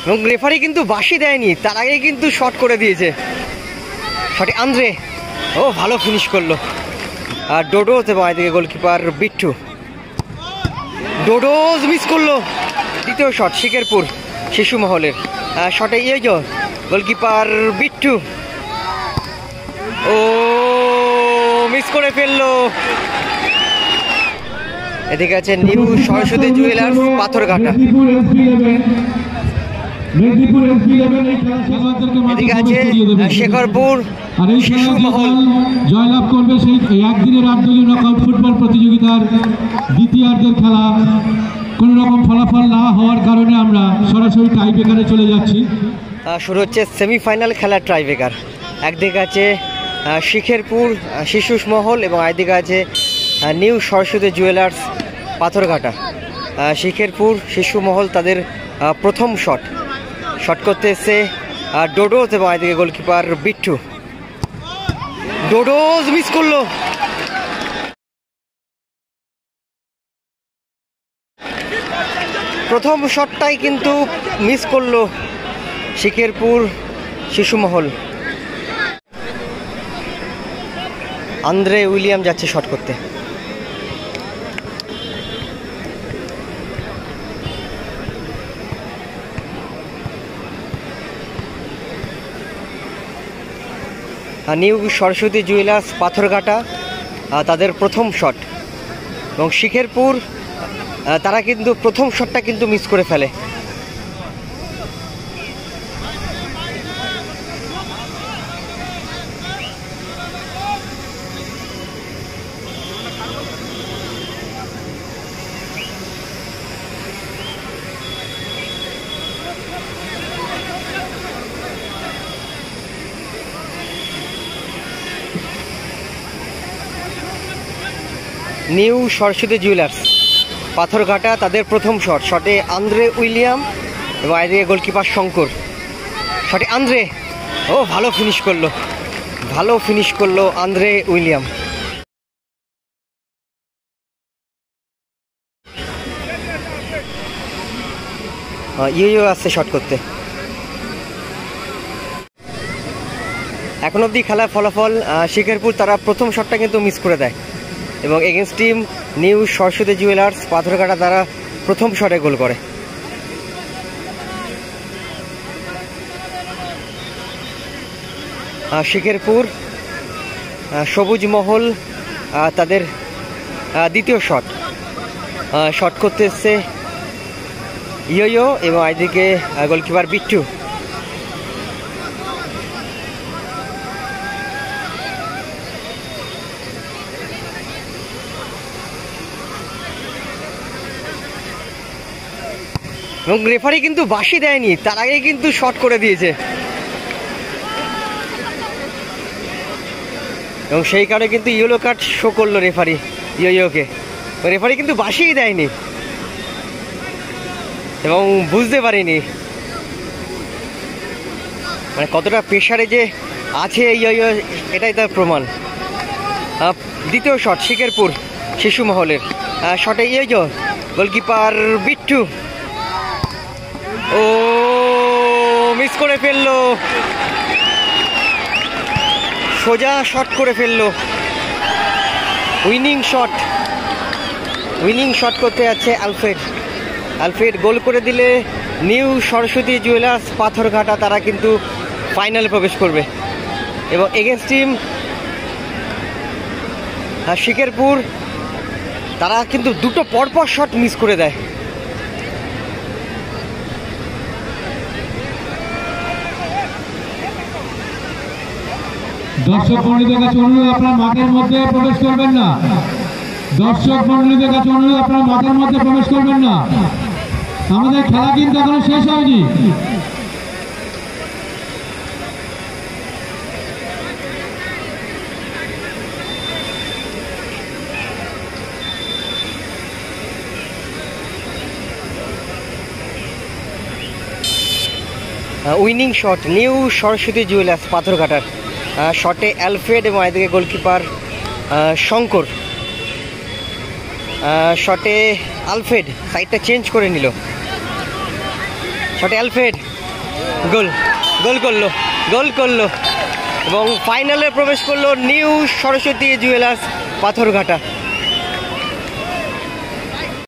এবং রেফারি কিন্তু বাঁশি দেয়নি, তার আগে কিন্তু শট করে দিয়েছে। শটে আন্দ্রে, ও ভালো ফিনিশ করলো। আর ডোডোজ এবং এদিকে গোলকিপার বিট্টু। ডোডোজ মিস করলো। দ্বিতীয় শট শিকেরপুর শিশু মহলের। শটে গোলকিপার বিট্টু, ও মিস করে ফেললো। এদিকে আছে নিউ সরস্বতী জুয়েলার্স পাথরঘাটা। এদিকে আছে শেখরপুর শিশু মহল। জয়লাভ করবে সেই একদিনের আটদলীয় নকআউট ফুটবল প্রতিযোগিতার দ্বিতীয়ার্ধের খেলা। কোনো রকম ফলাফল না হওয়ার কারণে আমরা সরাসরি টাইব্রেকারে চলে যাচ্ছি। শুরু হচ্ছে সেমিফাইনাল খেলার টাইব্রেকার। একদিকে আছে শিখেরপুর শিশু মহল এবং একদিকে আছে নিউ সরস্বতী জুয়েলার্স পাথরঘাটা। শিখেরপুর শিশু মহল তাদের প্রথম শট করতে এসছে ডোডোজ এবং এদিকে গোলকিপার বিট্টু। ডোডোজ মিস করলো। প্রথম শটটাই কিন্তু মিস করলো শিখেরপুর শিশু মহল। আন্দ্রে উইলিয়াম যাচ্ছে শট করতে। নিউ সরস্বতী জুয়েলার্স পাথরঘাটা তাদের প্রথম শট এবং শিখেরপুর তারা কিন্তু প্রথম শটটা কিন্তু মিস করে ফেলে। নিউ সরস্বতী জুয়েলার্স পাথরঘাটা তাদের প্রথম শটে আন্দ্রে উইলিয়াম এবং এদিকে গোলকিপার শঙ্কর। শটে আন্দ্রে, ও ভালো ফিনিশ করলো আন্দ্রে উইলিয়াম। আসছে শট করতে। এখন অবধি খেলার ফলাফল শিখেরপুর তারা প্রথম শটটা কিন্তু মিস করে দেয় এবং against team new Saraswati jewellers Patharghata তারা প্রথম শটে গোল করে। শিখেরপুর সবুজ মহল তাদের দ্বিতীয় শট করতে এসছে এবং এদিকে গোলকিপার বিট্টু। এবং রেফারি কিন্তু বাঁশি দেয়নি, তার আগে কিন্তু শট করে দিয়েছে এবং সেই কারণে কিন্তু ইয়েলো কার্ড শো করলো রেফারি রেফারি কিন্তু বাঁশিই দেয়নি এবং বুঝতে পারিনি মানে কতটা প্রেশারে যে আছে এটাই তার প্রমাণ। দ্বিতীয় শট শিখেরপুর শিশু মহলের। শটে গোলকিপার বিট্টু, ও মিস করে ফেললো। সোজা শট করে ফেললো। উইনিং শট করতে যাচ্ছে আলফ্রেড গোল করে দিলে নিউ সরস্বতী জুয়েলার্স পাথরঘাটা তারা কিন্তু ফাইনালে প্রবেশ করবে এবং এগেনস্ট টিম শিখেরপুর তারা কিন্তু দুটো পরপর শট মিস করে দেয়। দর্শক মণ্ডলীদের কাছে অনুরোধ, আপনার মাঠের মধ্যে প্রবেশ করবেন না। আমাদের খেলা কিন্তু এখনো শেষ হয়নি। Winning shot new Saraswati jewellers পাথরঘাটার। শটে অ্যালফ্রেড এবং এদিকে গোলকিপার শঙ্কর। শটে আলফ্রেড সাইডটা চেঞ্জ করে নিল শটে অ্যালফ্রেড, গোল গোল করলো এবং ফাইনালে প্রবেশ করলো নিউ সরস্বতী জুয়েলার্স পাথরঘাটা।